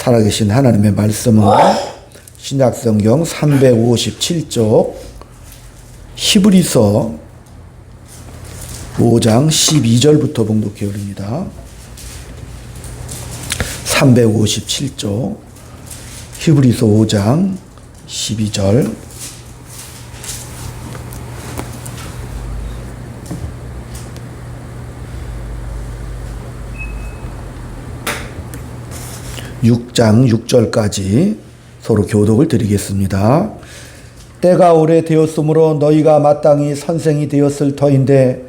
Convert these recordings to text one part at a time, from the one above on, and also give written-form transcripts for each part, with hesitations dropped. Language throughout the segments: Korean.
살아계신 하나님의 말씀은 신약성경 357쪽 히브리서 5장 12절부터 봉독해 올립니다. 357쪽 히브리서 5장 12절. (6장) 6절까지 서로 교독을 드리겠습니다. 때가 오래되었으므로 너희가 마땅히 선생이 되었을 터인데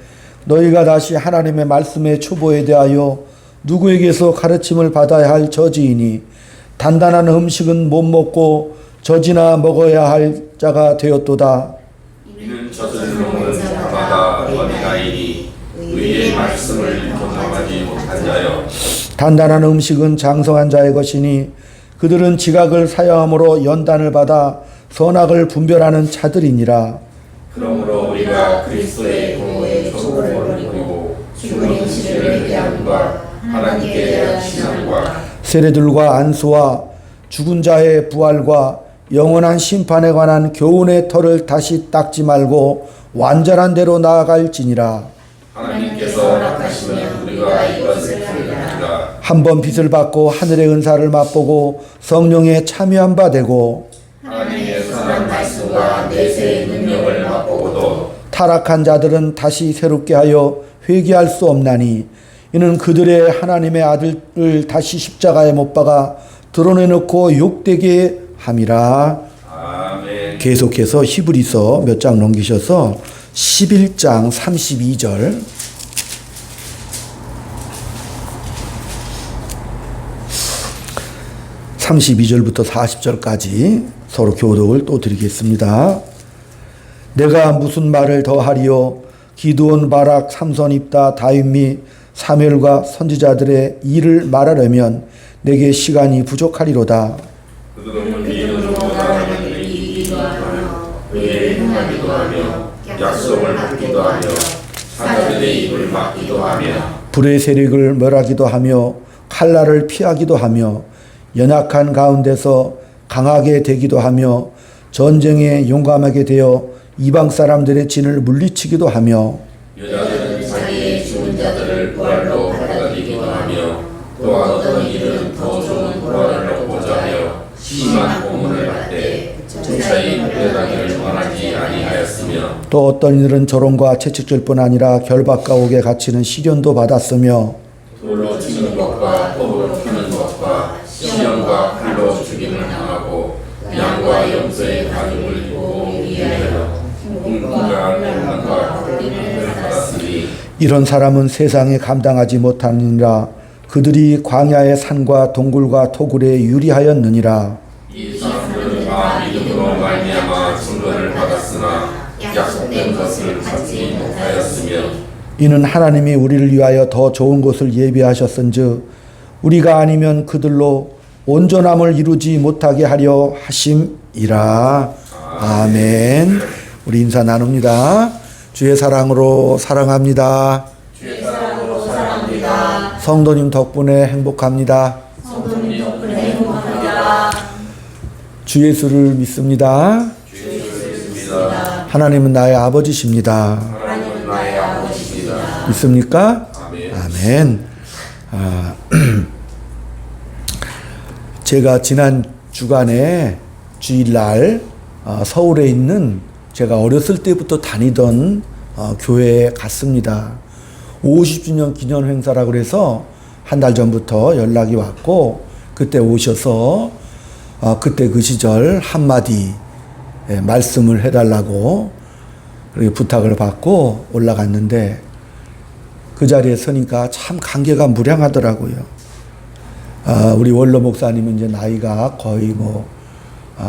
너희가 다시 하나님의 말씀의 추보에 대하여 누구에게서 가르침을 받아야 할 저지이니 단단한 음식은 못 먹고 젖이나 먹어야 할 자가 되었도다. 이는 젖을 먹는 자마다 어린아이니 의의 말씀을 경험하지 못한 자여. 단단한 음식은 장성한 자의 것이니 그들은 지각을 사용함으로 연단을 받아 선악을 분별하는 자들이니라. 그러므로 우리가 그리스도의 공로의 조국을 누리고 죽은 현실을 회개함과 하나님께 대한 신앙과 세례들과 안수와 죽은 자의 부활과 영원한 심판에 관한 교훈의 털을 다시 닦지 말고 완전한 대로 나아갈지니라. 하나님께서 허락하시면 우리가 이것을 ful리리라. 한번 빚을 받고 하늘의 은사를 맛보고 성령에 참여한 바 되고 하나님의 선한 말씀과 내세의 능력을 맛보고도 타락한 자들은 다시 새롭게 하여 회개할 수 없나니 이는 그들의 하나님의 아들을 다시 십자가에 못 박아 드러내놓고 욕되게 함이라. 아멘. 계속해서 히브리서 몇 장 넘기셔서 11장 32절. (32절부터) (40절까지) 서로 교독을 또 드리겠습니다. 내가 무슨 말을 더하리요? 기드온, 바락, 삼손, 입다, 다윗 및 사무엘과 선지자들의 일을 말하려면 내게 시간이 부족하리로다. 그들은 믿음으로보다 하나님을 이기기도 하며 의를 행하기도 하며 약속을 받기도 하며 사자들의 입을 막기도 하며 불의 세력을 멸하기도 하며 칼날을 피하기도 하며 연약한 가운데서 강하게 되기도 하며 전쟁에 용감하게 되어 이방 사람들의 진을 물리치기도 하며 여자들은 자기의 죽은 자들을 부활로 받아들이기도 하며 또한 어떤 이들은 더 좋은 부활을 얻고자 하여 심한 고문을 받되 조차히 후회하기를 원하지 아니하였으며 또 어떤 이들은 조롱과 채찍질 뿐 아니라 결박과 옥에 갇히는 시련도 받았으며 돌로 치는 것과 톱으로 펴는 것과 시험과 칼로 죽임을 당하고 양과 염소의 가죽을 입고 위하여 공공과 평안과 고난을 받았으니 이런 사람은 세상에 감당하지 못하느니라. 그들이 광야의 산과 동굴과 토굴에 유리하였느니라. 이 사람들은 다 믿음으로 말미암아 증거를 받았으나 약속된 것을 받지 못하였으며 이는 하나님이 우리를 위하여 더 좋은 곳을 예비하셨은즉 우리가 아니면 그들로 온전함을 이루지 못하게 하려 하심이라. 아멘. 우리 인사 나눕니다. 주의 사랑으로 사랑합니다. 주의 사랑으로 사랑합니다. 성도님 덕분에 행복합니다. 성도님 덕분에 행복합니다. 주 예수를 믿습니다. 주 예수 믿습니다. 하나님은 나의 아버지십니다. 하나님은 나의 아버지십니다. 믿습니까? 아멘. 아멘. 제가 지난 주간에 주일날 서울에 있는 제가 어렸을 때부터 다니던 교회에 갔습니다. 50주년 기념 행사라고 그래서 한 달 전부터 연락이 왔고 그때 오셔서 그때 그 시절 한마디 말씀을 해달라고 그렇게 부탁을 받고 올라갔는데 그 자리에 서니까 참 감개가 무량하더라고요. 우리 원로 목사님은 이제 나이가 거의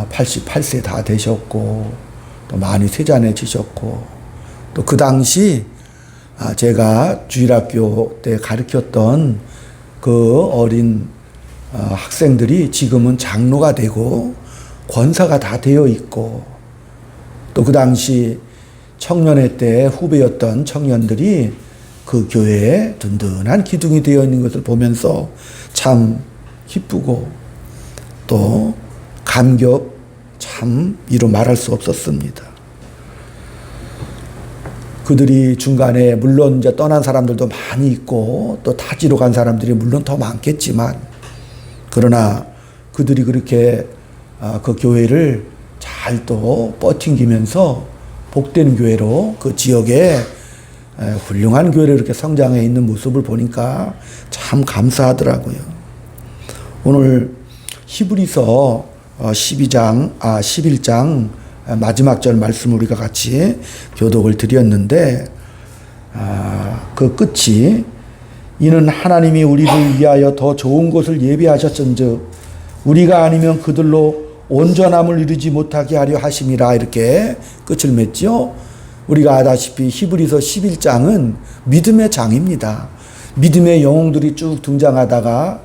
88세 다 되셨고 또 많이 세잔해지셨고 또 그 당시 제가 주일학교 때 가르쳤던 그 어린 학생들이 지금은 장로가 되고 권사가 다 되어 있고 또 그 당시 청년회 때 후배였던 청년들이 그 교회에 든든한 기둥이 되어 있는 것을 보면서 참 기쁘고 또 감격 참 이루 말할 수 없었습니다. 그들이 중간에 물론 이제 떠난 사람들도 많이 있고 또 타지로 간 사람들이 물론 더 많겠지만 그러나 그들이 그렇게 그 교회를 잘 또 버팅기면서 복된 교회로 그 지역에 훌륭한 교회로 이렇게 성장해 있는 모습을 보니까 참 감사하더라고요. 오늘 히브리서 11장 마지막 절 말씀 우리가 같이 교독을 드렸는데 그 끝이 이는 하나님이 우리를 위하여 더 좋은 곳을 예비하셨은즉 우리가 아니면 그들로 온전함을 이루지 못하게 하려 하심이라 이렇게 끝을 맺죠. 우리가 아다시피 히브리서 11장은 믿음의 장입니다. 믿음의 영웅들이 쭉 등장하다가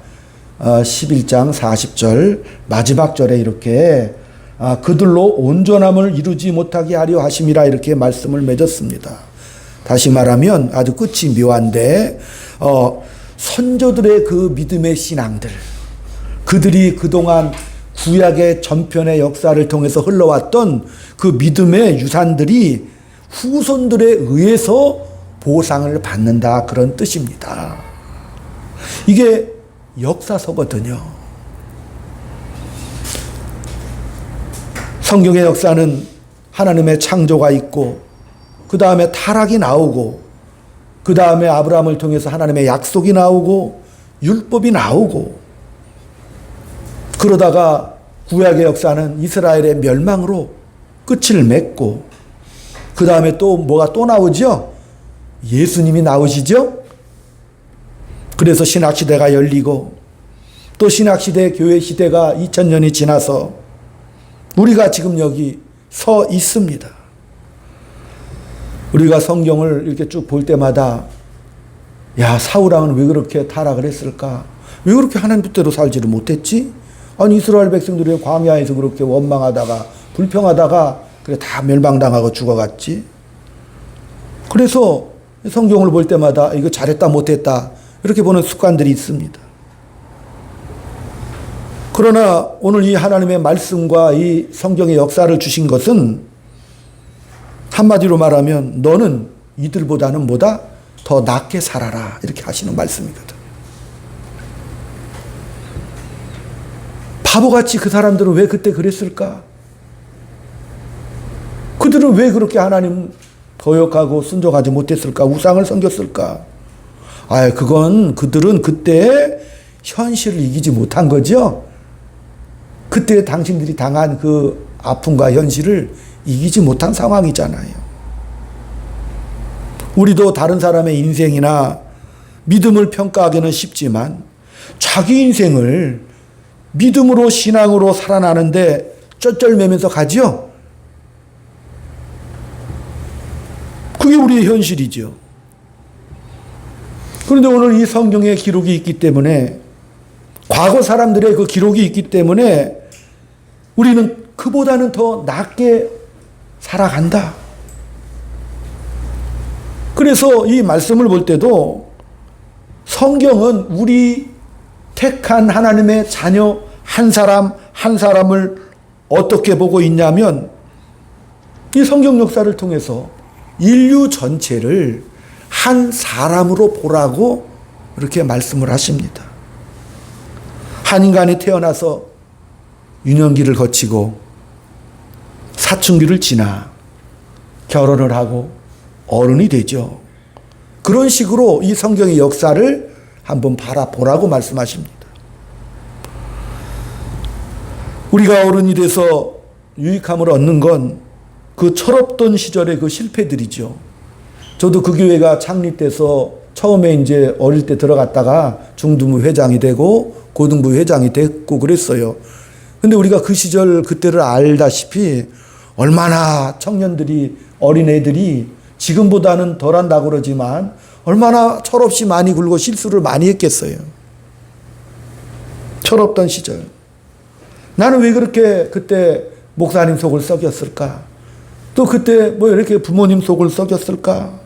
11장 40절 마지막 절에 이렇게 그들로 온전함을 이루지 못하게 하려 하심이라 이렇게 말씀을 맺었습니다. 다시 말하면 아주 끝이 묘한데 선조들의 그 믿음의 신앙들, 그들이 그동안 구약의 전편의 역사를 통해서 흘러왔던 그 믿음의 유산들이 후손들에 의해서 보상을 받는다, 그런 뜻입니다. 이게 역사서거든요. 성경의 역사는 하나님의 창조가 있고 그 다음에 타락이 나오고 그 다음에 아브라함을 통해서 하나님의 약속이 나오고 율법이 나오고 그러다가 구약의 역사는 이스라엘의 멸망으로 끝을 맺고 그 다음에 또 뭐가 또 나오죠? 예수님이 나오시죠? 그래서 신학시대가 열리고 또 신학시대 교회 시대가 2000년이 지나서 우리가 지금 여기 서 있습니다. 우리가 성경을 이렇게 쭉 볼 때마다 야, 사울왕은 왜 그렇게 타락을 했을까? 왜 그렇게 하나님 뜻대로 살지를 못했지? 아니 이스라엘 백성들이 광야에서 그렇게 원망하다가 불평하다가 그래 다 멸망당하고 죽어갔지. 그래서 성경을 볼 때마다 이거 잘했다 못했다 이렇게 보는 습관들이 있습니다. 그러나 오늘 이 하나님의 말씀과 이 성경의 역사를 주신 것은 한마디로 말하면 너는 이들보다는 뭐다? 더 낫게 살아라 이렇게 하시는 말씀이거든. 바보같이 그 사람들은 왜 그때 그랬을까? 그들은 왜 그렇게 하나님 거역하고 순종하지 못했을까? 우상을 섬겼을까? 그건 그들은 그때 현실을 이기지 못한 거죠. 그때 당신들이 당한 그 아픔과 현실을 이기지 못한 상황이잖아요. 우리도 다른 사람의 인생이나 믿음을 평가하기는 쉽지만 자기 인생을 믿음으로 신앙으로 살아나는데 쩔쩔매면서 가죠. 그게 우리의 현실이죠. 그런데 오늘 이 성경에 기록이 있기 때문에 과거 사람들의 그 기록이 있기 때문에 우리는 그보다는 더 낫게 살아간다. 그래서 이 말씀을 볼 때도 성경은 우리 택한 하나님의 자녀 한 사람 한 사람을 어떻게 보고 있냐면 이 성경 역사를 통해서 인류 전체를 한 사람으로 보라고 이렇게 말씀을 하십니다. 한 인간이 태어나서 유년기를 거치고 사춘기를 지나 결혼을 하고 어른이 되죠. 그런 식으로 이 성경의 역사를 한번 바라보라고 말씀하십니다. 우리가 어른이 돼서 유익함을 얻는 건 그 철없던 시절의 그 실패들이죠. 저도 그 교회가 창립돼서 처음에 이제 어릴 때 들어갔다가 중등부 회장이 되고 고등부 회장이 됐고 그랬어요. 근데 우리가 그 시절 그때를 알다시피 얼마나 청년들이 어린애들이 지금보다는 덜한다고 그러지만 얼마나 철없이 많이 굴고 실수를 많이 했겠어요. 철없던 시절. 나는 왜 그렇게 그때 목사님 속을 썩였을까? 또 그때 뭐 이렇게 부모님 속을 썩였을까?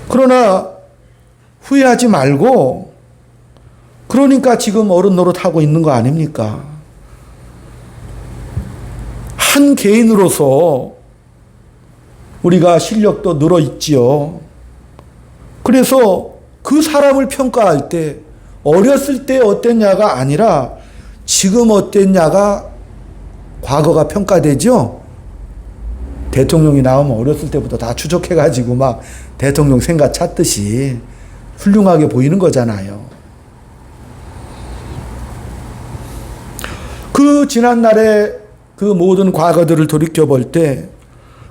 그러나 후회하지 말고 그러니까 지금 어른 노릇하고 있는 거 아닙니까? 한 개인으로서 우리가 실력도 늘어 있지요. 그래서 그 사람을 평가할 때 어렸을 때 어땠냐가 아니라 지금 어땠냐가 과거가 평가되죠. 대통령이 나오면 어렸을 때부터 다 추적해가지고 막 대통령 생각 찾듯이 훌륭하게 보이는 거잖아요. 그 지난날의 그 모든 과거들을 돌이켜볼 때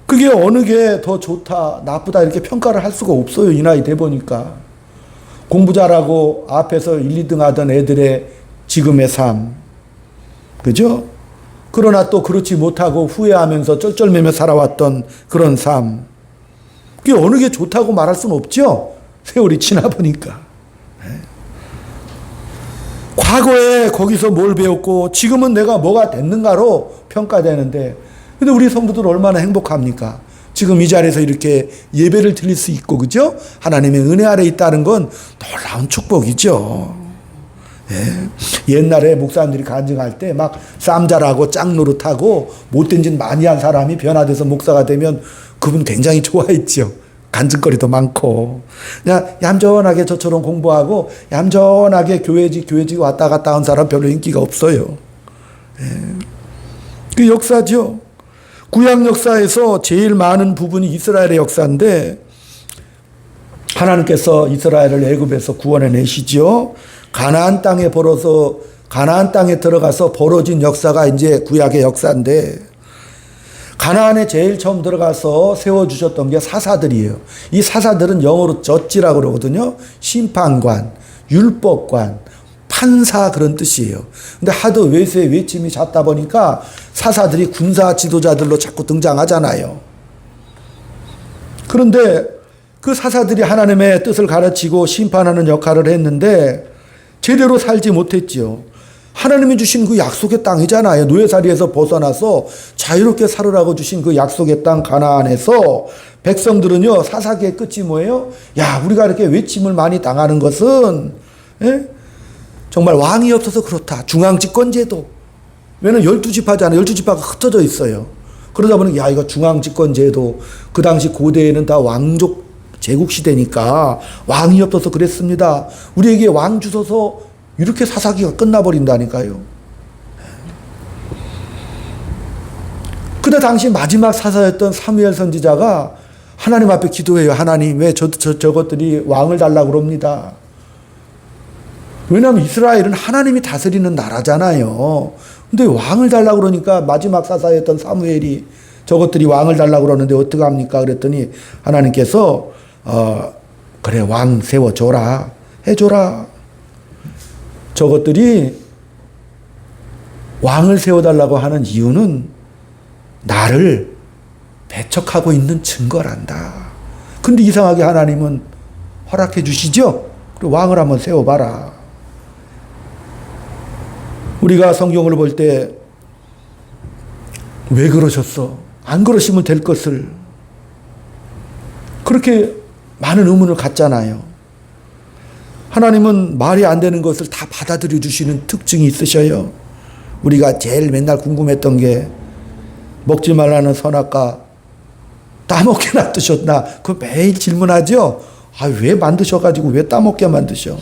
그게 어느 게 더 좋다 나쁘다 이렇게 평가를 할 수가 없어요. 이 나이 돼 보니까. 공부 잘하고 앞에서 1, 2등 하던 애들의 지금의 삶. 그죠? 그러나 또 그렇지 못하고 후회하면서 쩔쩔매며 살아왔던 그런 삶. 그게 어느 게 좋다고 말할 수는 없죠. 세월이 지나 보니까. 과거에 거기서 뭘 배웠고 지금은 내가 뭐가 됐는가로 평가되는데, 근데 우리 성도들 얼마나 행복합니까? 지금 이 자리에서 이렇게 예배를 드릴 수 있고, 그죠? 하나님의 은혜 아래 있다는 건 놀라운 축복이죠. 예. 옛날에 목사님들이 간증할 때 막 쌈잘하고 짱노릇하고 못된 짓 많이 한 사람이 변화돼서 목사가 되면 그분 굉장히 좋아했죠. 간증거리도 많고. 그냥 얌전하게 저처럼 공부하고 얌전하게 교회지 왔다 갔다 한 사람 별로 인기가 없어요. 예. 그 역사죠. 구약 역사에서 제일 많은 부분이 이스라엘의 역사인데 하나님께서 이스라엘을 애굽에서 구원해 내시죠. 가나안 땅에 들어가서 벌어진 역사가 이제 구약의 역사인데, 가나안에 제일 처음 들어가서 세워주셨던 게 사사들이에요. 이 사사들은 영어로 저지라고 그러거든요. 심판관, 율법관, 판사 그런 뜻이에요. 근데 하도 외침이 잦다 보니까 사사들이 군사 지도자들로 자꾸 등장하잖아요. 그런데 그 사사들이 하나님의 뜻을 가르치고 심판하는 역할을 했는데 제대로 살지 못했지요. 하나님이 주신 그 약속의 땅이잖아요. 노예살이에서 벗어나서 자유롭게 살으라고 주신 그 약속의 땅 가나안에서 백성들은요, 사사기의 끝이 뭐예요? 야, 우리가 이렇게 외침을 많이 당하는 것은 정말 왕이 없어서 그렇다. 중앙집권제도. 왜냐면 12지파 하잖아요. 12지파가 흩어져 있어요. 그러다 보니 야, 이거 중앙집권제도. 그 당시 고대에는 다 왕족 제국시대니까 왕이 없어서 그랬습니다. 우리에게 왕 주소서 이렇게 사사기가 끝나버린다니까요. 그때 당시 마지막 사사였던 사무엘 선지자가 하나님 앞에 기도해요. 하나님, 왜 저것들이 왕을 달라고 그럽니다. 왜냐하면 이스라엘은 하나님이 다스리는 나라잖아요. 근데 왕을 달라고 그러니까 마지막 사사였던 사무엘이 저것들이 왕을 달라고 그러는데 어떡합니까? 그랬더니 하나님께서 그래, 왕 세워줘라. 해줘라. 저것들이 왕을 세워달라고 하는 이유는 나를 배척하고 있는 증거란다. 근데 이상하게 하나님은 허락해 주시죠? 그리고 왕을 한번 세워봐라. 우리가 성경을 볼 때 왜 그러셨어? 안 그러시면 될 것을. 그렇게 많은 의문을 갖잖아요. 하나님은 말이 안 되는 것을 다 받아들여 주시는 특징이 있으셔요. 우리가 제일 맨날 궁금했던 게 먹지 말라는 선악과 따먹게 놔두셨나? 그거 매일 질문하죠? 왜 만드셔가지고 왜 따먹게 만드셔?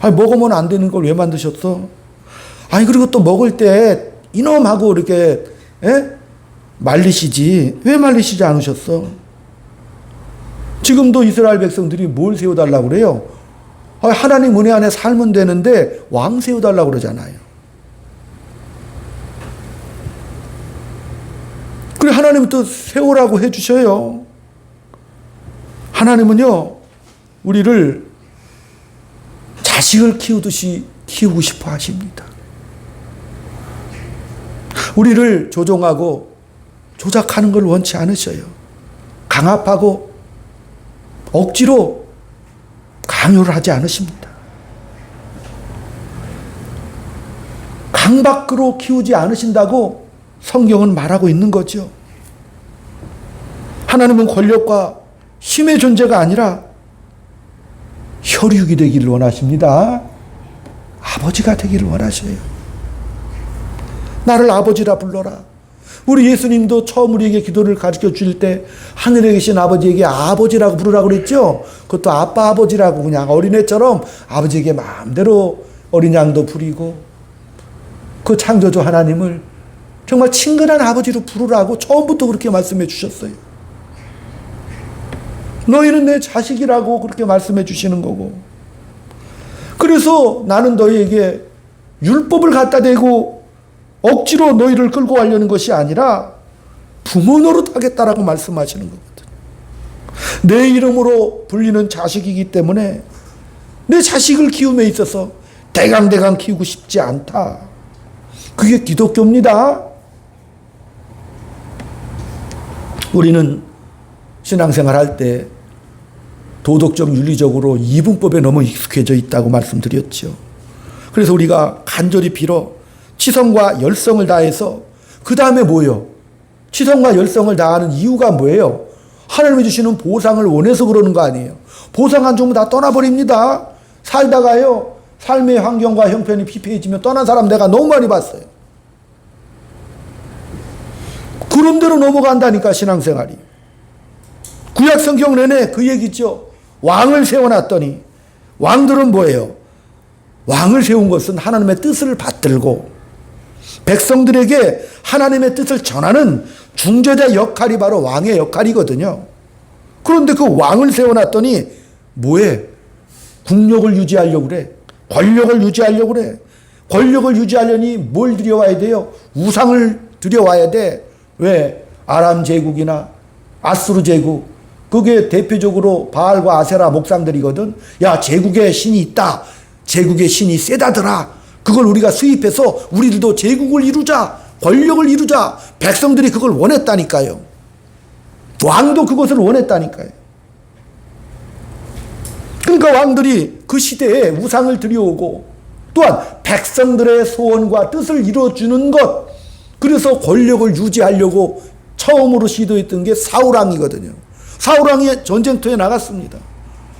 먹으면 안 되는 걸 왜 만드셨어? 그리고 또 먹을 때 이놈하고 이렇게 말리시지. 왜 말리시지 않으셨어? 지금도 이스라엘 백성들이 뭘 세워달라고 그래요? 하나님 은혜 안에 살면 되는데 왕 세워달라고 그러잖아요. 그래, 하나님은 또 세우라고 해주셔요. 하나님은요, 우리를 자식을 키우듯이 키우고 싶어 하십니다. 우리를 조종하고 조작하는 걸 원치 않으셔요. 강압하고 억지로 강요를 하지 않으십니다. 강박으로 키우지 않으신다고 성경은 말하고 있는 거죠. 하나님은 권력과 힘의 존재가 아니라 혈육이 되기를 원하십니다. 아버지가 되기를 원하셔요. 나를 아버지라 불러라. 우리 예수님도 처음 우리에게 기도를 가르쳐 줄 때 하늘에 계신 아버지에게 아버지라고 부르라고 그랬죠. 그것도 아빠 아버지라고 그냥 어린애처럼 아버지에게 마음대로 어린 양도 부리고 그 창조주 하나님을 정말 친근한 아버지로 부르라고 처음부터 그렇게 말씀해 주셨어요. 너희는 내 자식이라고 그렇게 말씀해 주시는 거고, 그래서 나는 너희에게 율법을 갖다 대고 억지로 너희를 끌고 가려는 것이 아니라 부모 노릇하겠다라고 말씀하시는 거거든요. 내 이름으로 불리는 자식이기 때문에 내 자식을 키움에 있어서 대강대강 키우고 싶지 않다. 그게 기독교입니다. 우리는 신앙생활 할 때 도덕적 윤리적으로 이분법에 너무 익숙해져 있다고 말씀드렸죠. 그래서 우리가 간절히 빌어 치성과 열성을 다해서, 그 다음에 뭐예요? 치성과 열성을 다하는 이유가 뭐예요? 하나님이 주시는 보상을 원해서 그러는 거 아니에요. 보상 안 주면 다 떠나버립니다. 살다가요, 삶의 환경과 형편이 피폐해지면 떠난 사람 내가 너무 많이 봤어요. 그런 대로 넘어간다니까, 신앙생활이. 구약 성경 내내 그 얘기죠. 왕을 세워놨더니, 왕들은 뭐예요? 왕을 세운 것은 하나님의 뜻을 받들고 백성들에게 하나님의 뜻을 전하는 중재자 역할이 바로 왕의 역할이거든요. 그런데 그 왕을 세워놨더니 뭐해? 국력을 유지하려고 그래. 권력을 유지하려고 그래. 권력을 유지하려니 뭘 들여와야 돼요? 우상을 들여와야 돼. 왜? 아람 제국이나 아수르 제국, 그게 대표적으로 바알과 아세라 목상들이거든. 야, 제국에 신이 있다. 제국의 신이 세다더라. 그걸 우리가 수입해서 우리들도 제국을 이루자, 권력을 이루자. 백성들이 그걸 원했다니까요. 왕도 그것을 원했다니까요. 그러니까 왕들이 그 시대에 우상을 들여오고, 또한 백성들의 소원과 뜻을 이루어주는 것, 그래서 권력을 유지하려고 처음으로 시도했던 게 사울왕이거든요. 사울왕이 전쟁터에 나갔습니다.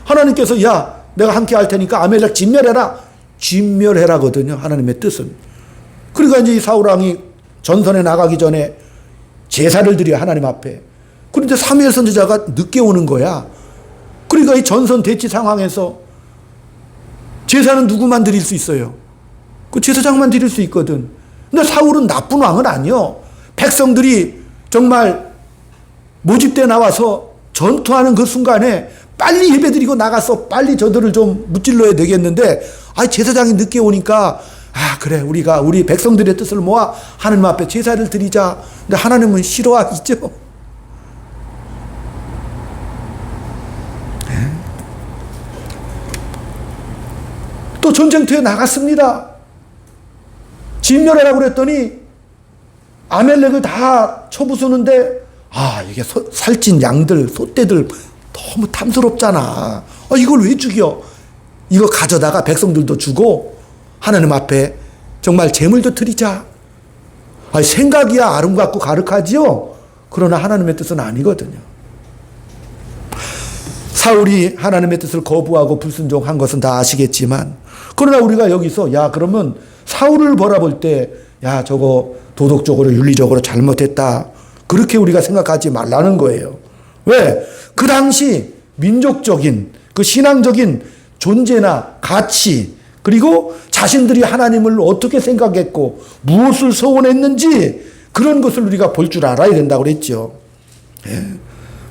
하나님께서 야, 내가 함께 할 테니까 아멜렉 진멸해라. 진멸해라거든요, 하나님의 뜻은. 그러니까 이제 이 사울왕이 전선에 나가기 전에 제사를 드려, 하나님 앞에. 그런데 사무엘 선지자가 늦게 오는 거야. 그러니까 이 전선 대치 상황에서 제사는 누구만 드릴 수 있어요? 그 제사장만 드릴 수 있거든. 근데 사울은 나쁜 왕은 아니요. 백성들이 정말 모집대 나와서 전투하는 그 순간에 빨리 예배드리고 나가서 빨리 저들을 좀 무찔러야 되겠는데, 제사장이 늦게 오니까, 그래, 우리가 우리 백성들의 뜻을 모아 하나님 앞에 제사를 드리자. 근데 하나님은 싫어하시죠. 또 전쟁터에 나갔습니다. 진멸하라고 그랬더니 아멜렉을 다 쳐부수는데, 이게 살찐 양들, 소떼들 너무 탐스럽잖아. 이걸 왜 죽여? 이거 가져다가 백성들도 주고 하나님 앞에 정말 제물도 드리자. 생각이야 아름답고 가득하지요. 그러나 하나님의 뜻은 아니거든요. 사울이 하나님의 뜻을 거부하고 불순종한 것은 다 아시겠지만, 그러나 우리가 여기서 그러면 사울을 바라볼 때 저거 도덕적으로 윤리적으로 잘못했다, 그렇게 우리가 생각하지 말라는 거예요. 왜? 그 당시 민족적인 그 신앙적인 존재나 가치, 그리고 자신들이 하나님을 어떻게 생각했고 무엇을 소원했는지, 그런 것을 우리가 볼 줄 알아야 된다고 그랬죠.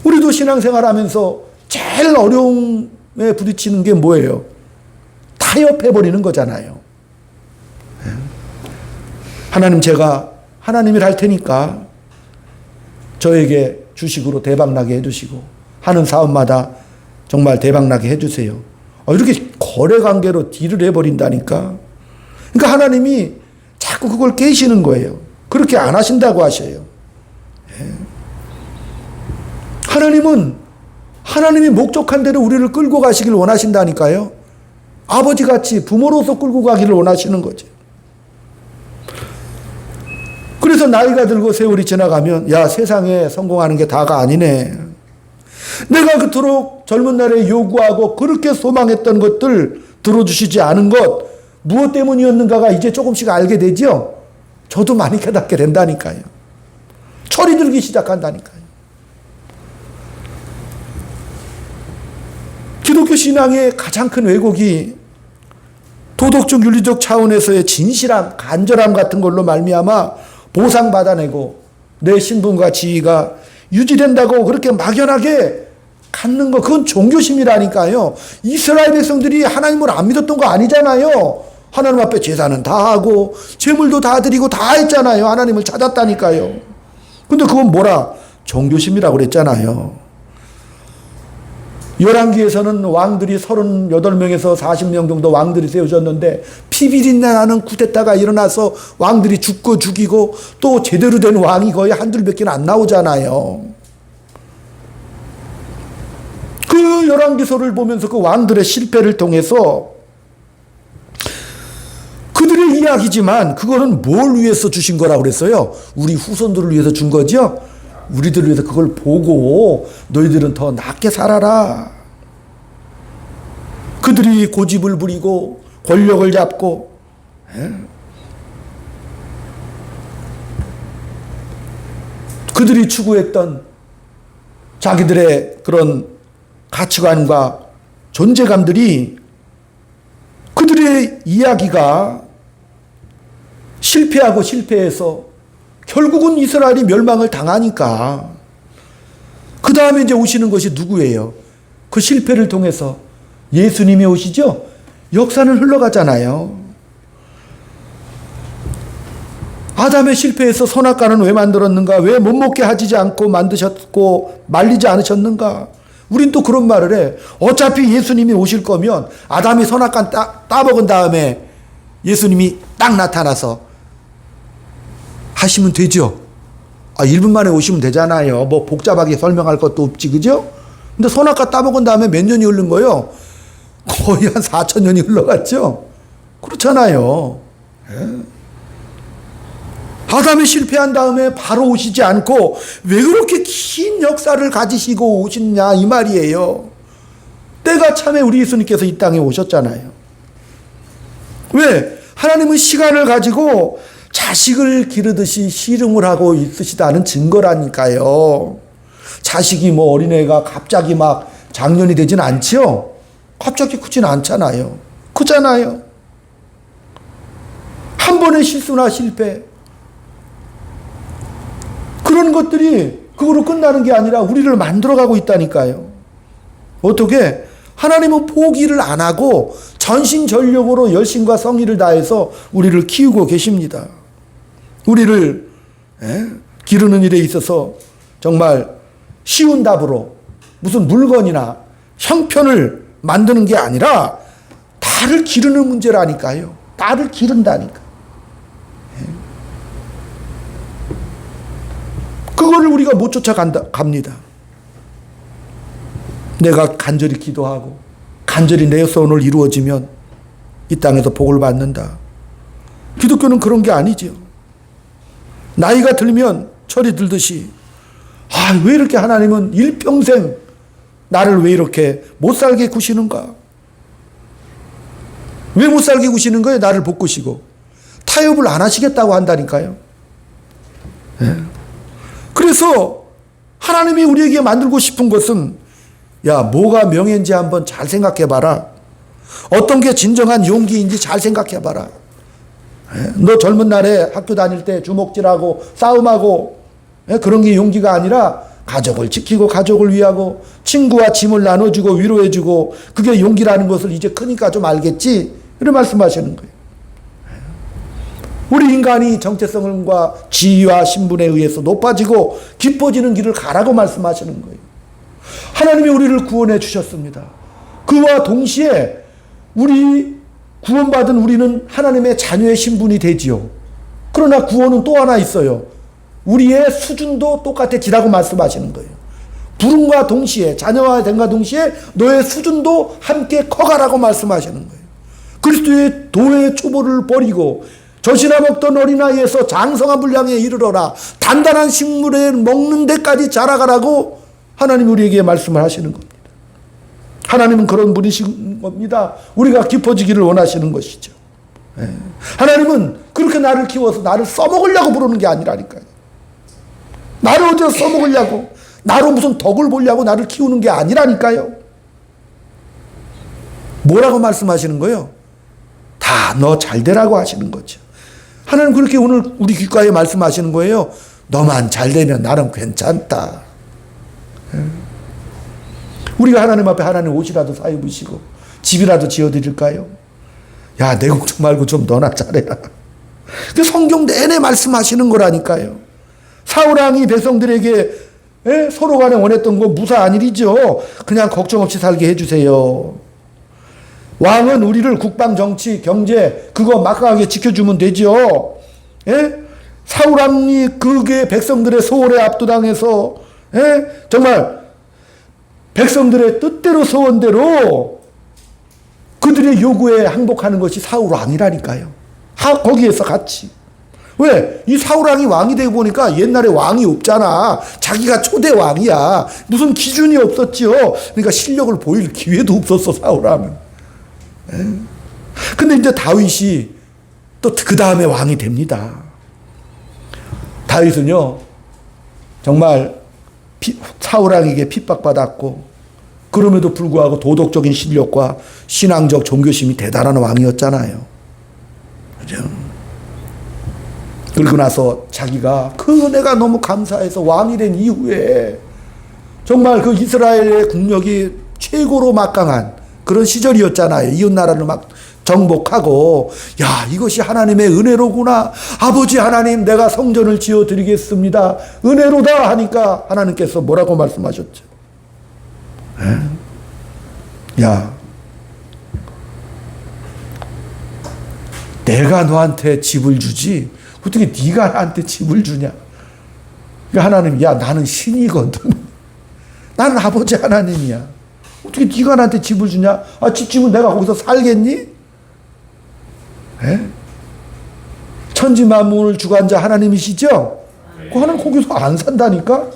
우리도 신앙생활하면서 제일 어려움에 부딪히는 게 뭐예요? 타협해버리는 거잖아요. 하나님, 제가 하나님이 할 테니까 저에게 주식으로 대박나게 해주시고, 하는 사업마다 정말 대박나게 해주세요. 이렇게 거래관계로 딜을 해버린다니까. 그러니까 하나님이 자꾸 그걸 깨시는 거예요. 그렇게 안 하신다고 하셔요. 하나님은 하나님이 목적한 대로 우리를 끌고 가시길 원하신다니까요. 아버지같이 부모로서 끌고 가기를 원하시는 거죠. 그래서 나이가 들고 세월이 지나가면 세상에 성공하는 게 다가 아니네. 내가 그토록 젊은 날에 요구하고 그렇게 소망했던 것들 들어주시지 않은 것, 무엇 때문이었는가가 이제 조금씩 알게 되죠. 저도 많이 깨닫게 된다니까요. 철이 들기 시작한다니까요. 기독교 신앙의 가장 큰 왜곡이 도덕적 윤리적 차원에서의 진실함, 간절함 같은 걸로 말미암아 보상받아내고 내 신분과 지위가 유지된다고 그렇게 막연하게 갖는 거, 그건 종교심이라니까요. 이스라엘 백성들이 하나님을 안 믿었던 거 아니잖아요. 하나님 앞에 제사는 다 하고 제물도 다 드리고 다 했잖아요. 하나님을 찾았다니까요. 근데 그건 뭐라? 종교심이라고 그랬잖아요. 열왕기에서는 왕들이 38명에서 40명 정도 왕들이 세워졌는데 피비린내 나는 쿠데타가 일어나서 왕들이 죽고 죽이고 또 제대로 된 왕이 거의 한둘밖에 안 나오잖아요. 그 열왕기서를 보면서 그 왕들의 실패를 통해서 그들의 이야기지만 그거는 뭘 위해서 주신 거라고 그랬어요? 우리 후손들을 위해서 준 거죠? 우리들을 위해서 그걸 보고 너희들은 더 낫게 살아라. 그들이 고집을 부리고 권력을 잡고 그들이 추구했던 자기들의 그런 가치관과 존재감들이 그들의 이야기가 실패하고 실패해서 결국은 이스라엘이 멸망을 당하니까 그 다음에 이제 오시는 것이 누구예요? 그 실패를 통해서 예수님이 오시죠? 역사는 흘러가잖아요. 아담의 실패에서 선악과는 왜 만들었는가? 왜 못 먹게 하지 않고 만드셨고 말리지 않으셨는가? 우린 또 그런 말을 해. 어차피 예수님이 오실 거면 아담이 선악과 따먹은 다음에 예수님이 딱 나타나서 하시면 되죠. 1분 만에 오시면 되잖아요. 뭐 복잡하게 설명할 것도 없지, 그죠? 근데 선악과 따먹은 다음에 몇 년이 흐른 거예요? 거의 한 4,000년이 흘러갔죠? 그렇잖아요. 아담이 실패한 다음에 바로 오시지 않고 왜 그렇게 긴 역사를 가지시고 오시냐 이 말이에요. 때가 참에 우리 예수님께서 이 땅에 오셨잖아요. 왜? 하나님은 시간을 가지고 자식을 기르듯이 씨름을 하고 있으시다는 증거라니까요. 자식이 뭐 어린애가 갑자기 막 장년이 되진 않죠? 갑자기 크진 않잖아요. 크잖아요. 한 번의 실수나 실패, 그런 것들이 그거로 끝나는 게 아니라 우리를 만들어가고 있다니까요. 어떻게? 하나님은 포기를 안 하고 전심전력으로 열심과 성의를 다해서 우리를 키우고 계십니다. 우리를 기르는 일에 있어서 정말 쉬운 답으로 무슨 물건이나 형편을 만드는 게 아니라 나를 기르는 문제라니까요. 나를 기른다니까. 그거를 우리가 못 쫓아갑니다. 내가 간절히 기도하고 간절히 내 소원을 이루어지면 이 땅에서 복을 받는다. 기독교는 그런 게 아니죠. 나이가 들면 철이 들듯이 왜 이렇게 하나님은 일평생 나를 왜 이렇게 못 살게 구시는가? 왜 못 살게 구시는 거예요? 나를 못 구시고. 타협을 안 하시겠다고 한다니까요. 그래서 하나님이 우리에게 만들고 싶은 것은 뭐가 명예인지 한번 잘 생각해 봐라. 어떤 게 진정한 용기인지 잘 생각해 봐라. 너 젊은 날에 학교 다닐 때 주먹질하고 싸움하고 그런 게 용기가 아니라 가족을 지키고 가족을 위하고 친구와 짐을 나눠주고 위로해주고 그게 용기라는 것을 이제 크니까 좀 알겠지? 이런 말씀하시는 거예요. 우리 인간이 정체성과 지위와 신분에 의해서 높아지고 깊어지는 길을 가라고 말씀하시는 거예요. 하나님이 우리를 구원해 주셨습니다. 그와 동시에 구원받은 우리는 하나님의 자녀의 신분이 되지요. 그러나 구원은 또 하나 있어요. 우리의 수준도 똑같아지라고 말씀하시는 거예요. 부름과 동시에 자녀가 된과 동시에 너의 수준도 함께 커가라고 말씀하시는 거예요. 그리스도의 도의 초보를 버리고 젖이나 먹던 어린아이에서 장성한 분량에 이르러라. 단단한 식물을 먹는 데까지 자라가라고 하나님 우리에게 말씀을 하시는 겁니다. 하나님은 그런 분이신 겁니다. 우리가 깊어지기를 원하시는 것이죠. 하나님은 그렇게 나를 키워서 나를 써먹으려고 부르는 게 아니라니까요. 나를 어디서 써먹으려고, 나로 무슨 덕을 보려고 나를 키우는 게 아니라니까요. 뭐라고 말씀하시는 거예요? 다 너 잘되라고 하시는 거죠. 하나님 그렇게 오늘 우리 귓가에 말씀하시는 거예요. 너만 잘되면 나는 괜찮다. 우리가 하나님 앞에 하나님 옷이라도 사 입으시고 집이라도 지어드릴까요? 야, 내 걱정 말고 좀 너나 잘해라. 그 성경 내내 말씀하시는 거라니까요. 사울왕이 백성들에게 서로 간에 원했던 거 무사한 일이죠. 그냥 걱정 없이 살게 해주세요. 왕은 우리를 국방, 정치, 경제 그거 막강하게 지켜주면 되죠. 사울왕이 그게 백성들의 소홀에 압도당해서 정말 백성들의 뜻대로 소원대로 그들의 요구에 항복하는 것이 사울왕이라니까요. 거기에서 같이. 왜? 이 사울왕이 왕이 되고 보니까 옛날에 왕이 없잖아. 자기가 초대 왕이야. 무슨 기준이 없었지요. 그러니까 실력을 보일 기회도 없었어, 사울왕은. 근데 이제 다윗이 또 그 다음에 왕이 됩니다. 다윗은요, 정말 사울왕에게 핍박받았고, 그럼에도 불구하고 도덕적인 실력과 신앙적 종교심이 대단한 왕이었잖아요. 그죠? 그리고 나서 자기가 그 은혜가 너무 감사해서 왕이 된 이후에 정말 그 이스라엘의 국력이 최고로 막강한 그런 시절이었잖아요. 이웃나라를 막 정복하고, 야, 이것이 하나님의 은혜로구나. 아버지 하나님, 내가 성전을 지어 드리겠습니다. 은혜로다 하니까 하나님께서 뭐라고 말씀하셨죠? 야, 내가 너한테 집을 주지 어떻게 네가 나한테 집을 주냐? 그러니까 하나님, 야, 나는 신이거든. 나는 아버지 하나님이야. 어떻게 네가 나한테 집을 주냐? 아, 집 주면 내가 거기서 살겠니? 천지 만물을 주관 자 하나님이시죠? 그 하나님 거기서 안 산다니까?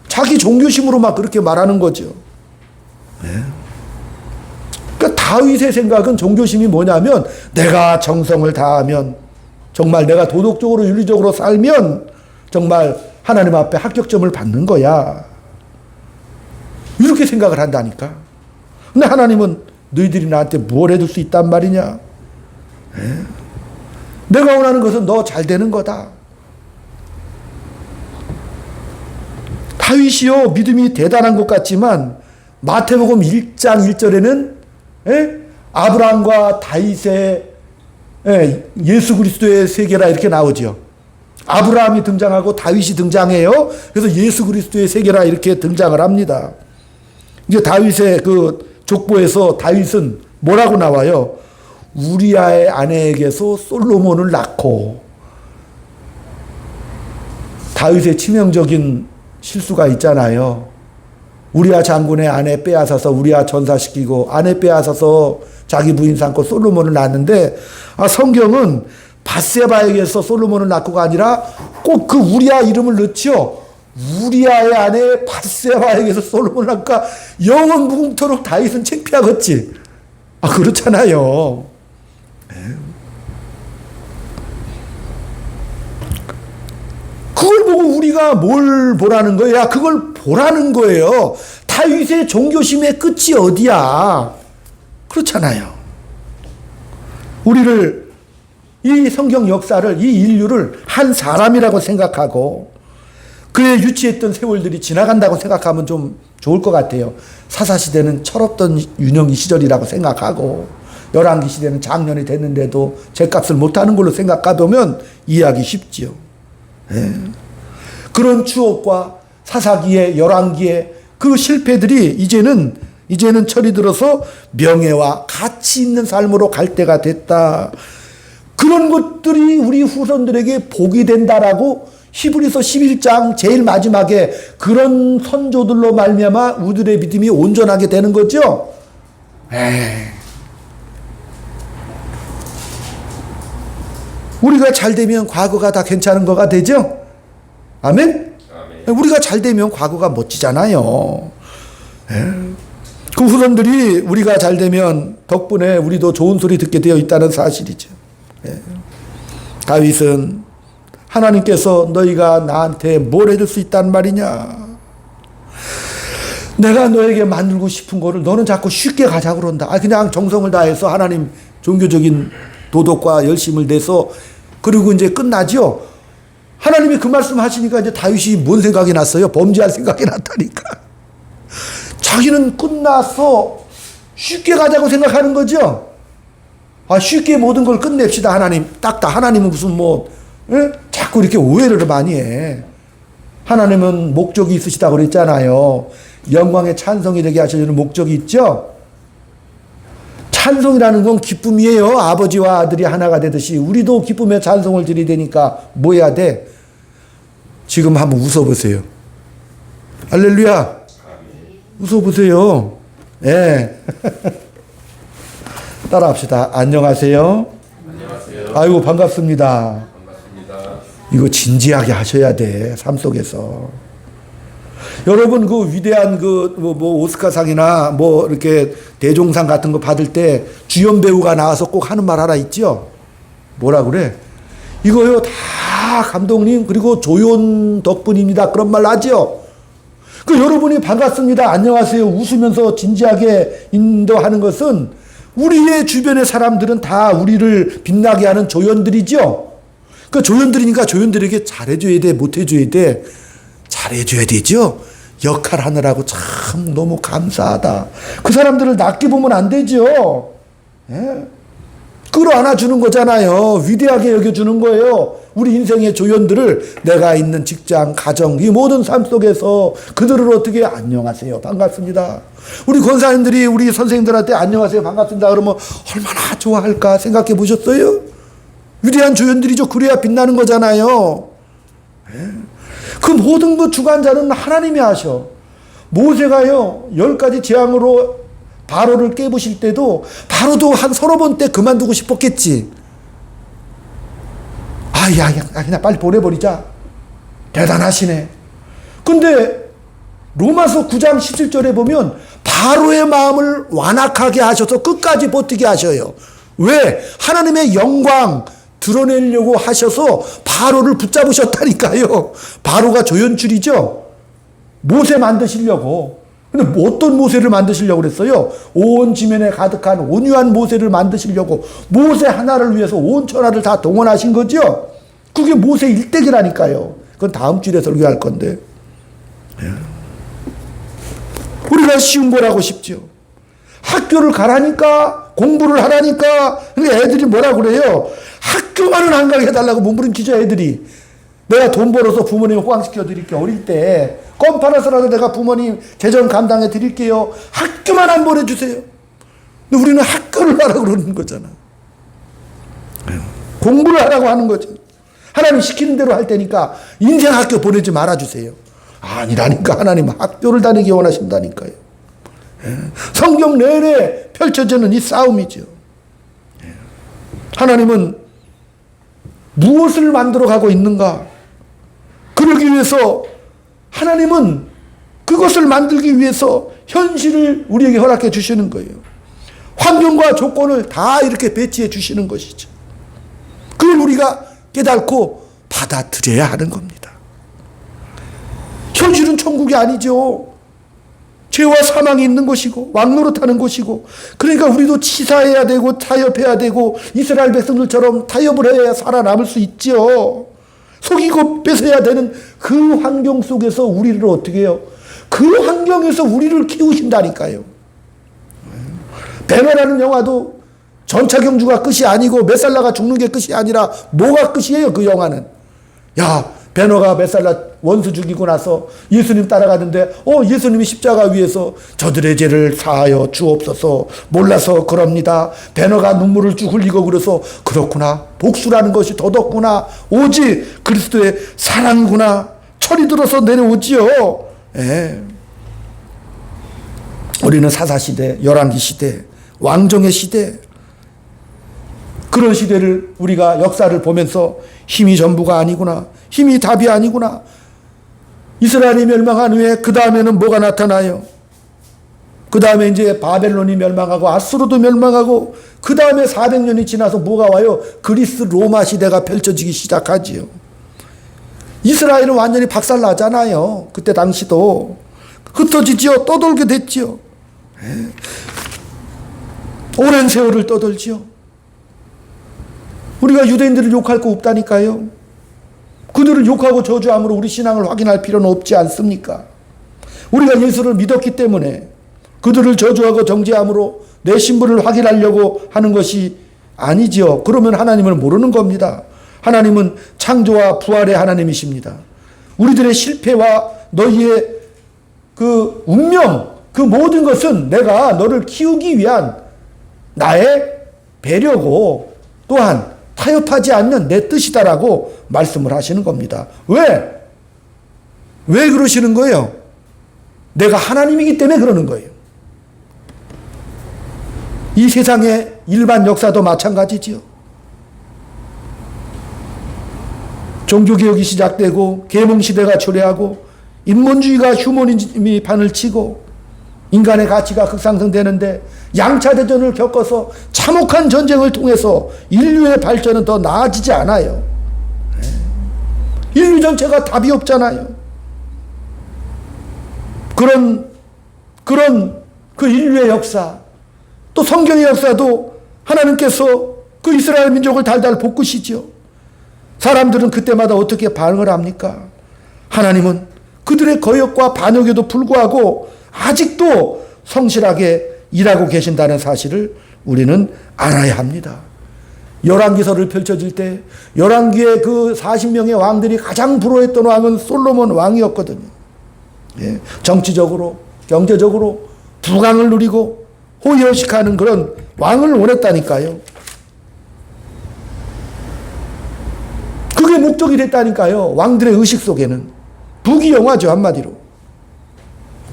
자기 종교심으로 막 그렇게 말하는 거죠. 그러니까 다윗의 생각은 종교심이 뭐냐면, 내가 정성을 다하면, 정말 내가 도덕적으로 윤리적으로 살면 정말 하나님 앞에 합격점을 받는 거야. 이렇게 생각을 한다니까. 근데 하나님은 너희들이 나한테 뭘 해줄 수 있단 말이냐? 내가 원하는 것은 너 잘 되는 거다. 다윗이요, 믿음이 대단한 것 같지만 마태복음 1장 1절에는 아브라함과 다윗의 예수 그리스도의 세계라 이렇게 나오죠. 아브라함이 등장하고 다윗이 등장해요. 그래서 예수 그리스도의 세계라 이렇게 등장을 합니다. 이제 다윗의 그 족보에서 다윗은 뭐라고 나와요? 우리아의 아내에게서 솔로몬을 낳고, 다윗의 치명적인 실수가 있잖아요. 우리아 장군의 아내 빼앗아서 우리아 전사시키고, 아내 빼앗아서 자기 부인 삼고 솔로몬을 낳았는데, 성경은 밧세바에게서 솔로몬을 낳고가 아니라 꼭 그 우리아 이름을 넣죠. 우리아의 아내 밧세바에게서 솔로몬을 낳고 영원 무궁토록 다윗은 창피하겠지. 그렇잖아요. 그걸 보고 우리가 뭘 보라는 거예요? 야, 그걸 보라는 거예요. 다윗의 종교심의 끝이 어디야? 그렇잖아요. 우리를, 이 성경 역사를, 이 인류를 한 사람이라고 생각하고 그의 유치했던 세월들이 지나간다고 생각하면 좀 좋을 것 같아요. 사사시대는 철없던 윤영이 시절이라고 생각하고, 열왕기 시대는 장년이 됐는데도 죗값을 못하는 걸로 생각해보면 이해하기 쉽지요. 그런 추억과 사사기의, 열왕기의 그 실패들이 이제는 철이 들어서 명예와 가치 있는 삶으로 갈 때가 됐다. 그런 것들이 우리 후손들에게 복이 된다라고 히브리서 11장 제일 마지막에 그런 선조들로 말미암아 우리들의 믿음이 온전하게 되는 거죠. 우리가 잘 되면 과거가 다 괜찮은 거가 되죠. 아멘? 우리가 잘 되면 과거가 멋지잖아요. 그 후손들이 우리가 잘 되면 덕분에 우리도 좋은 소리 듣게 되어 있다는 사실이죠. 다윗은 하나님께서 너희가 나한테 뭘 해줄 수 있단 말이냐? 내가 너에게 만들고 싶은 거를 너는 자꾸 쉽게 가자 그런다. 그냥 정성을 다해서 하나님 종교적인 도덕과 열심을 내서 그리고 이제 끝나죠. 하나님이 그 말씀 하시니까 이제 다윗이 뭔 생각이 났어요? 범죄할 생각이 났다니까. 자기는 끝났어. 쉽게 가자고 생각하는 거죠. 쉽게 모든 걸 끝냅시다 하나님. 딱딱 하나님은 무슨 자꾸 이렇게 오해를 많이 해. 하나님은 목적이 있으시다고 그랬잖아요. 영광의 찬송이 되게 하시는 목적이 있죠. 찬송이라는 건 기쁨이에요. 아버지와 아들이 하나가 되듯이 우리도 기쁨의 찬송을 드려야 되니까 뭐 해야 돼? 지금 한번 웃어보세요. 할렐루야. 웃어보세요. 예. 따라합시다. 안녕하세요. 안녕하세요. 아이고 반갑습니다. 반갑습니다. 이거 진지하게 하셔야 돼. 삶 속에서. 여러분 그 위대한 오스카상이나 이렇게 대종상 같은 거 받을 때 주연 배우가 나와서 꼭 하는 말 하나 있죠. 뭐라 그래? 이거요 다 감독님 그리고 조연 덕분입니다. 그런 말 하죠. 그 여러분이 반갑습니다. 안녕하세요. 웃으면서 진지하게 인도하는 것은 우리의 주변의 사람들은 다 우리를 빛나게 하는 조연들이죠. 그 조연들이니까 조연들에게 잘해줘야 돼, 못해줘야 돼. 잘해줘야 되죠. 역할 하느라고 참 너무 감사하다. 그 사람들을 낮게 보면 안 되죠. 예? 끌어안아주는 거잖아요. 위대하게 여겨주는 거예요. 우리 인생의 조연들을 내가 있는 직장, 가정, 이 모든 삶 속에서 그들을 어떻게 안녕하세요. 반갑습니다. 우리 권사님들이 우리 선생님들한테 안녕하세요. 반갑습니다. 그러면 얼마나 좋아할까 생각해 보셨어요? 위대한 조연들이죠. 그래야 빛나는 거잖아요. 예? 그 모든 것 주관자는 하나님이 하셔. 모세가요 10가지 재앙으로 바로를 깨부실 때도 바로도 한 서너 번 때 그만두고 싶었겠지. 그냥 빨리 보내버리자. 대단하시네. 근데 로마서 9장 17절에 보면 바로의 마음을 완악하게 하셔서 끝까지 버티게 하셔요. 왜? 하나님의 영광 드러내려고 하셔서 바로를 붙잡으셨다니까요. 바로가 조연출이죠. 모세 만드시려고. 근데 어떤 모세를 만드시려고 그랬어요? 온 지면에 가득한 온유한 모세를 만드시려고 모세 하나를 위해서 온 천하를 다 동원하신 거죠. 그게 모세 일대기라니까요. 그건 다음 주에 설교할 건데. 우리가 쉬운 거라고 싶죠. 학교를 가라니까 공부를 하라니까. 근데 애들이 뭐라 그래요? 학교만은 안 가게 해달라고 몸부림치죠 애들이. 내가 돈 벌어서 부모님 호강시켜 드릴게요. 어릴 때 껌 팔아서라도 내가 부모님 재정 감당해 드릴게요. 학교만 안 보내주세요. 근데 우리는 학교를 하라고 그러는 거잖아. 공부를 하라고 하는 거죠. 하나님 시키는 대로 할 테니까 인생 학교 보내지 말아주세요. 아니라니까. 하나님은 학교를 다니기 원하신다니까요. 성경 내내 펼쳐지는 이 싸움이죠. 하나님은 무엇을 만들어 가고 있는가? 그러기 위해서 하나님은 그것을 만들기 위해서 현실을 우리에게 허락해 주시는 거예요. 환경과 조건을 다 이렇게 배치해 주시는 것이죠. 그걸 우리가 깨닫고 받아들여야 하는 겁니다. 현실은 천국이 아니죠. 죄와 사망이 있는 것이고 왕노릇하는 것이고, 그러니까 우리도 치사해야 되고 타협해야 되고 이스라엘 백성들처럼 타협을 해야 살아남을 수 있죠. 속이고 뺏어야 되는 그 환경 속에서 우리를 어떻게 해요? 그 환경에서 우리를 키우신다니까요. 배너라는 영화도 전차경주가 끝이 아니고 메살라가 죽는 게 끝이 아니라 뭐가 끝이에요? 그 영화는. 배너가 메살라 원수 죽이고 나서 예수님 따라가는데 예수님이 십자가 위에서 저들의 죄를 사하여 주옵소서, 몰라서 그럽니다. 배너가 눈물을 쭉 흘리고 그래서 그렇구나, 복수라는 것이 더덥구나, 오직 그리스도의 사랑구나, 철이 들어서 내려오지요. 우리는 사사시대, 열왕기시대, 왕정의 시대, 그런 시대를 우리가 역사를 보면서 힘이 전부가 아니구나, 힘이 답이 아니구나. 이스라엘이 멸망한 후에 그 다음에는 뭐가 나타나요? 그 다음에 이제 바벨론이 멸망하고 아수르도 멸망하고 그 다음에 400년이 지나서 뭐가 와요? 그리스 로마 시대가 펼쳐지기 시작하지요. 이스라엘은 완전히 박살나잖아요. 그때 당시도. 흩어지지요. 떠돌게 됐지요. 오랜 세월을 떠돌지요. 우리가 유대인들을 욕할 거 없다니까요. 그들을 욕하고 저주함으로 우리 신앙을 확인할 필요는 없지 않습니까? 우리가 예수를 믿었기 때문에 그들을 저주하고 정죄함으로 내 신분을 확인하려고 하는 것이 아니지요. 그러면 하나님을 모르는 겁니다. 하나님은 창조와 부활의 하나님이십니다. 우리들의 실패와 너희의 그 운명, 그 모든 것은 내가 너를 키우기 위한 나의 배려고 또한 타협하지 않는 내 뜻이다라고 말씀을 하시는 겁니다. 왜? 왜 그러시는 거예요? 내가 하나님이기 때문에 그러는 거예요. 이 세상의 일반 역사도 마찬가지지요. 종교개혁이 시작되고 계몽시대가 초래하고 인본주의가 휴머니즘이 판을 치고 인간의 가치가 급상승되는데 양차대전을 겪어서 참혹한 전쟁을 통해서 인류의 발전은 더 나아지지 않아요. 인류 전체가 답이 없잖아요. 그런 그 인류의 역사, 또 성경의 역사도 하나님께서 그 이스라엘 민족을 달달 볶으시죠. 사람들은 그때마다 어떻게 반응을 합니까? 하나님은 그들의 거역과 반역에도 불구하고 아직도 성실하게 일하고 계신다는 사실을 우리는 알아야 합니다. 열왕기서를 펼쳐질 때 열왕기의 그 40명의 왕들이 가장 부러워했던 왕은 솔로몬 왕이었거든요. 예, 정치적으로 경제적으로 부강을 누리고 호의호식하는 그런 왕을 원했다니까요. 그게 목적이 됐다니까요. 왕들의 의식 속에는 부귀영화죠, 한마디로.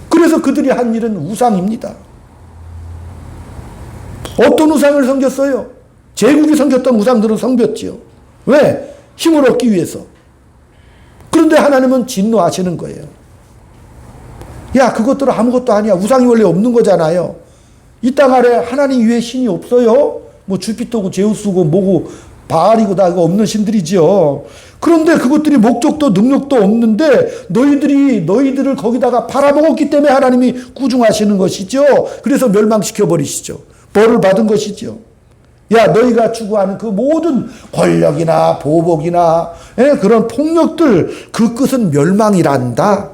그래서 그들이 한 일은 우상입니다. 어떤 우상을 섬겼어요? 제국이 섬겼던 우상들을 섬겼지요. 왜? 힘을 얻기 위해서. 그런데 하나님은 진노하시는 거예요. 야, 그것들은 아무것도 아니야. 우상이 원래 없는 거잖아요. 이 땅 아래 하나님 외에 신이 없어요. 뭐 주피터고 제우스고 뭐고 바알이고 다 없는 신들이지요. 그런데 그것들이 목적도 능력도 없는데 너희들을 거기다가 팔아먹었기 때문에 하나님이 꾸중하시는 것이죠. 그래서 멸망시켜 버리시죠. 벌을 받은 것이죠. 야, 너희가 추구하는 그 모든 권력이나 보복이나 그런 폭력들, 그 끝은 멸망이란다.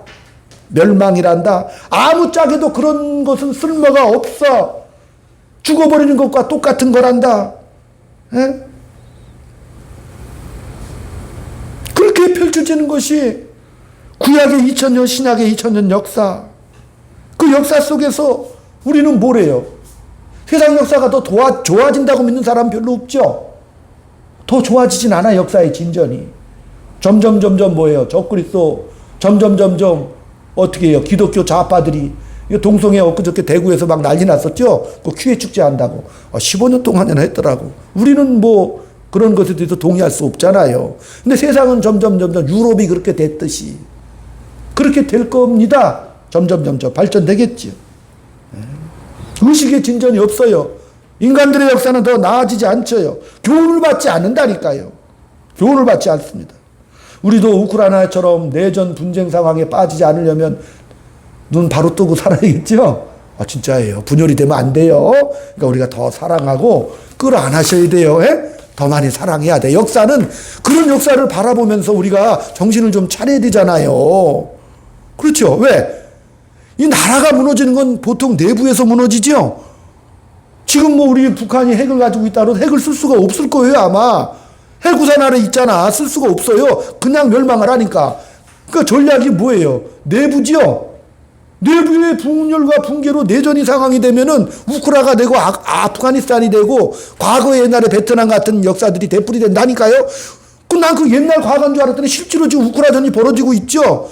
멸망이란다. 아무짝에도 그런 것은 쓸모가 없어. 죽어버리는 것과 똑같은 거란다. 그렇게 펼쳐지는 것이 구약의 2000년, 신약의 2000년 역사. 그 역사 속에서 우리는 뭐래요? 세상 역사가 더 좋아진다고 믿는 사람 별로 없죠? 더 좋아지진 않아, 역사의 진전이. 점점 뭐예요? 적그리스도 점점 어떻게 해요? 기독교 좌파들이 동성애 엊그저께 대구에서 막 난리 났었죠? 그 큐에 축제 한다고. 15년 동안이나 했더라고. 우리는 뭐 그런 것에 대해서 동의할 수 없잖아요. 근데 세상은 점점 유럽이 그렇게 됐듯이 그렇게 될 겁니다. 점점 발전되겠지요. 의식의 진전이 없어요. 인간들의 역사는 더 나아지지 않죠. 교훈을 받지 않는다니까요. 교훈을 받지 않습니다. 우리도 우크라이나처럼 내전 분쟁 상황에 빠지지 않으려면 눈 바로 뜨고 살아야겠죠. 진짜예요. 분열이 되면 안 돼요. 그러니까 우리가 더 사랑하고 끌어안으셔야 돼요. 더 많이 사랑해야 돼. 역사는 그런 역사를 바라보면서 우리가 정신을 좀 차려야 되잖아요. 그렇죠. 왜? 이 나라가 무너지는 건 보통 내부에서 무너지죠. 지금 뭐 우리 북한이 핵을 가지고 있다고 핵을 쓸 수가 없을 거예요, 아마. 핵우산 아래 있잖아. 쓸 수가 없어요. 그냥 멸망을 하니까. 그러니까 전략이 뭐예요? 내부지요. 내부의 분열과 붕괴로 내전이 상황이 되면은 우크라가 되고 아프가니스탄이 되고 과거 옛날에 베트남 같은 역사들이 되풀이 된다니까요. 난 그 옛날 과거인 줄 알았더니 실제로 지금 우크라전이 벌어지고 있죠.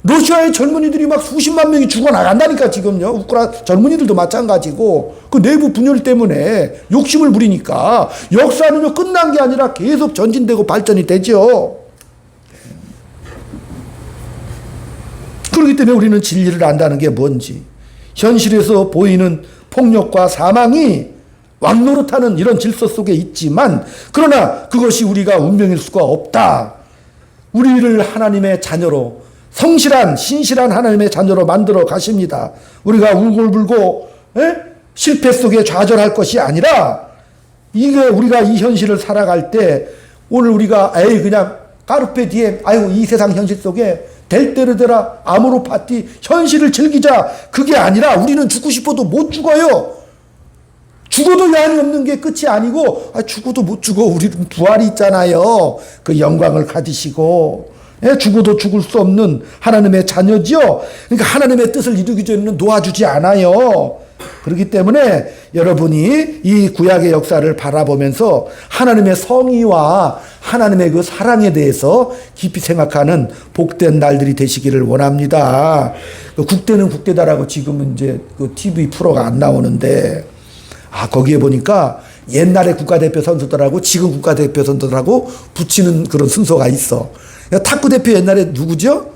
러시아의 젊은이들이 막 수십만 명이 죽어나간다니까, 지금요. 우크라 젊은이들도 마찬가지고. 그 내부 분열 때문에 욕심을 부리니까 역사는요, 끝난 게 아니라 계속 전진되고 발전이 되죠. 그렇기 때문에 우리는 진리를 안다는 게 뭔지, 현실에서 보이는 폭력과 사망이 왕노릇하는 이런 질서 속에 있지만, 그러나 그것이 우리가 운명일 수가 없다. 우리를 하나님의 자녀로, 성실한 신실한 하나님의 자녀로 만들어 가십니다. 우리가 울골불고 실패 속에 좌절할 것이 아니라, 이게 우리가 이 현실을 살아갈 때 오늘 우리가 그냥 까르페 디엠, 이 세상 현실 속에 될 대로 되라, 아모르 파티, 현실을 즐기자, 그게 아니라 우리는 죽고 싶어도 못 죽어요. 죽어도 여한이 없는 게 끝이 아니고, 죽어도 못 죽어. 우리는 부활이 있잖아요. 그 영광을 가지시고, 죽어도 죽을 수 없는 하나님의 자녀지요. 그러니까 하나님의 뜻을 이루기 전에는 놓아주지 않아요. 그렇기 때문에 여러분이 이 구약의 역사를 바라보면서 하나님의 성의와 하나님의 그 사랑에 대해서 깊이 생각하는 복된 날들이 되시기를 원합니다. 국대는 국대다라고 지금은 이제 그 TV 프로가 안 나오는데, 거기에 보니까 옛날에 국가대표 선수들하고 지금 국가대표 선수들하고 붙이는 그런 순서가 있어. 탁구 대표 옛날에 누구죠?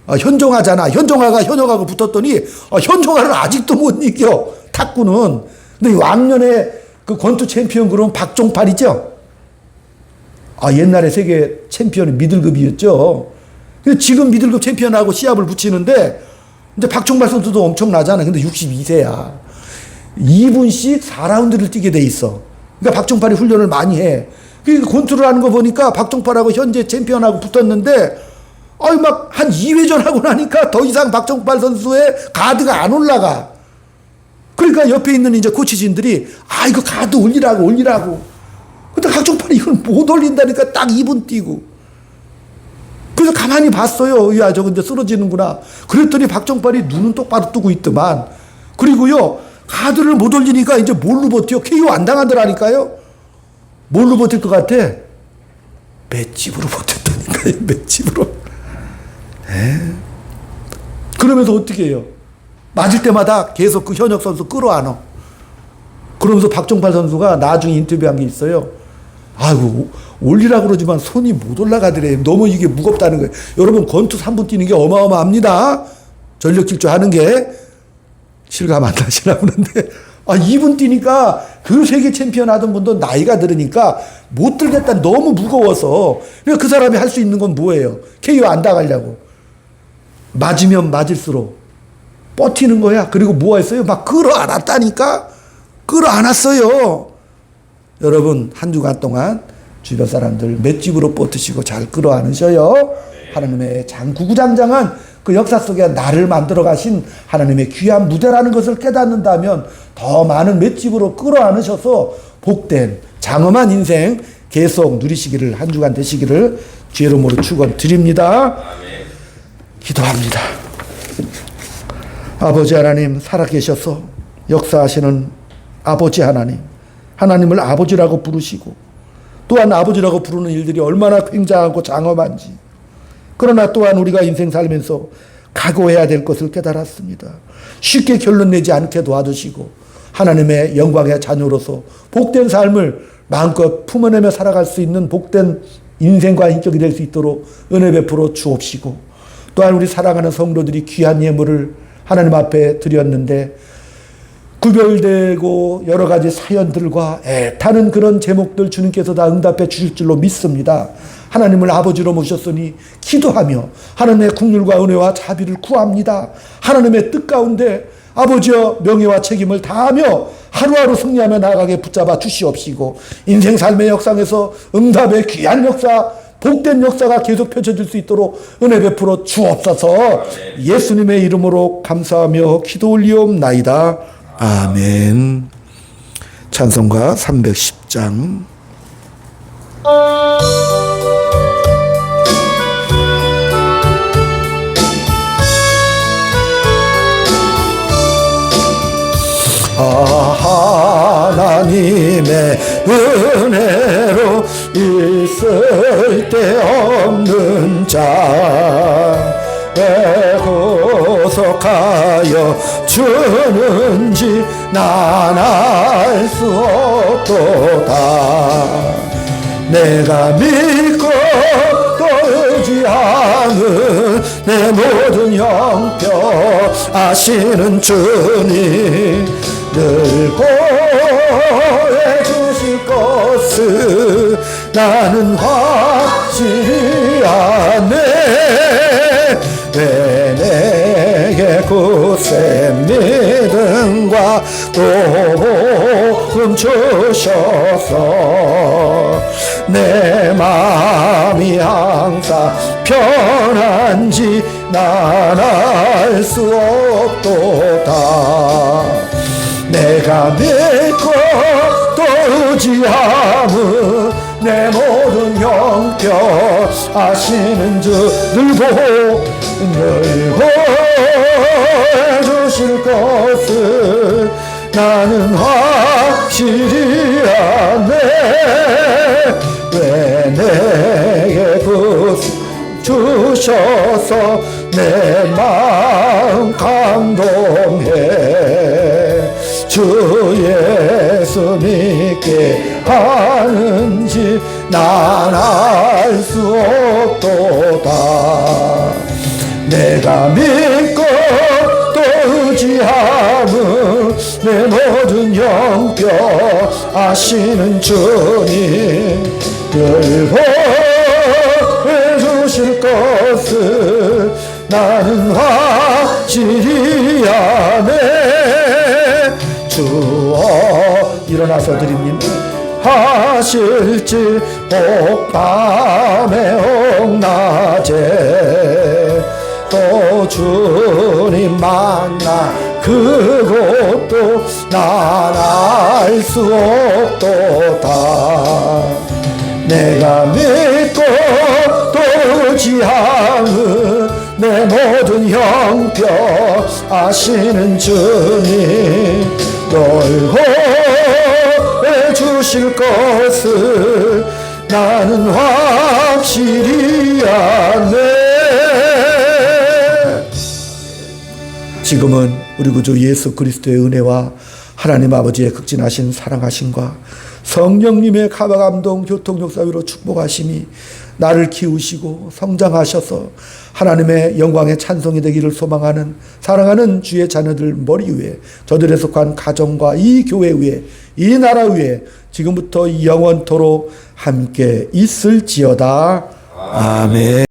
현종하잖아. 현종하가 현역하고 붙었더니 현종하를 아직도 못 이겨, 탁구는. 근데 왕년에 그 권투 챔피언 그러면 박종팔이죠. 옛날에 세계 챔피언이 미들급이었죠. 근데 지금 미들급 챔피언하고 시합을 붙이는데 이제 박종팔 선수도 엄청나잖아. 근데 62세야. 2분씩 4라운드를 뛰게 돼 있어. 그러니까 박종팔이 훈련을 많이 해. 그러니까 권투를 하는 거 보니까 박종팔하고 현재 챔피언하고 붙었는데, 막 한 2회전 하고 나니까 더 이상 박종팔 선수의 가드가 안 올라가. 그러니까 옆에 있는 이제 코치진들이 이거 가드 올리라고. 근데 박종팔이 이걸 못 올린다니까 딱 2분 뛰고. 그래서 가만히 봤어요. 야, 저거 이제 쓰러지는구나. 그랬더니 박종팔이 눈은 똑바로 뜨고 있더만. 그리고요, 가드를 못 올리니까 이제 뭘로 버텨? KO 안 당하더라니까요. 뭘로 버틸 것 같아? 맷집으로 버텼다니까요. 맷집으로. 그러면서 어떻게 해요? 맞을 때마다 계속 그 현역 선수 끌어안어. 그러면서 박종팔 선수가 나중에 인터뷰한 게 있어요. 올리라고 그러지만 손이 못 올라가더래. 너무 이게 무겁다는 거예요. 여러분, 권투 3분 뛰는 게 어마어마합니다. 전력 질주 하는 게. 실감 안 나시나 보는데, 2분 뛰니까 그 세계 챔피언 하던 분도 나이가 들으니까 못 들겠다. 너무 무거워서. 그러니까 그 사람이 할 수 있는 건 뭐예요? KO 안 당하려고. 맞으면 맞을수록 버티는 거야. 그리고 뭐 했어요? 막 끌어안았다니까? 끌어안았어요. 여러분, 한 주간 동안 주변 사람들 맷집으로 버티시고 잘 끌어안으셔요. 하나님의 구구장장한 그 역사 속에 나를 만들어 가신 하나님의 귀한 무대라는 것을 깨닫는다면 더 많은 맷집으로 끌어안으셔서 복된 장엄한 인생 계속 누리시기를, 한 주간 되시기를 주의 이름으로 축원드립니다. 기도합니다. 아버지 하나님, 살아계셔서 역사하시는 아버지 하나님, 하나님을 아버지라고 부르시고 또한 아버지라고 부르는 일들이 얼마나 굉장하고 장엄한지, 그러나 또한 우리가 인생 살면서 각오해야 될 것을 깨달았습니다. 쉽게 결론 내지 않게 도와주시고 하나님의 영광의 자녀로서 복된 삶을 마음껏 품어내며 살아갈 수 있는 복된 인생과 인격이 될 수 있도록 은혜 베풀어 주옵시고, 또한 우리 사랑하는 성도들이 귀한 예물을 하나님 앞에 드렸는데 구별되고 여러 가지 사연들과 애타는 그런 제목들 주님께서 다 응답해 주실 줄로 믿습니다. 하나님을 아버지로 모셨으니 기도하며 하나님의 긍휼과 은혜와 자비를 구합니다. 하나님의 뜻 가운데 아버지여 명예와 책임을 다하며 하루하루 승리하며 나아가게 붙잡아 주시옵시고, 인생 삶의 역상에서 응답의 귀한 역사, 복된 역사가 계속 펼쳐질 수 있도록 은혜 베풀어 주옵소서. 예수님의 이름으로 감사하며 기도 올리옵나이다. 아멘. 찬송가 310장. 하나님의 은혜로 있을 데 없는 자에 구속하여 주는지 난 알 수 없도다. 내가 믿고 또 지향은 내 모든 형편 아시는 주님 늘 보호해 주실 것을 나는 확실히 아네. 왜 내게 굳세 믿음과 복음 주셔서 내 마음이 항상 편한지 난 알 수 없도다. 내가 믿고 또 의지함은 내 모든 형편 아시는 주 늘 보호해 주실 것을 나는 확실히 아네. 왜 내게 주셔서 내 마음 감동해 주 예수 믿게 하는지 난 알 수 없도다. 내가 믿고 또 의지함은 내 모든 형편 아시는 주님 늘 보호해 주실 것을 나는 확실히 아네. 주어 일어나서 드립니다. 하실지 옥밤에 옥낮에 또 주님 만나 그것도 난 알 수 없도다. 내가 믿고 또 의지함은 내 모든 형편 아시는 주님 널 보호해 주실 것을 나는 확실히 아네. 지금은 우리 구주 예수 그리스도의 은혜와 하나님 아버지의 극진하신 사랑하심과 성령님의 감화감동 교통역사 위로 축복하심이 나를 키우시고 성장하셔서 하나님의 영광의 찬송이 되기를 소망하는 사랑하는 주의 자녀들 머리 위에 저들에 속한 가정과 이 교회 위에 이 나라 위에 지금부터 영원토록 함께 있을지어다. 아멘.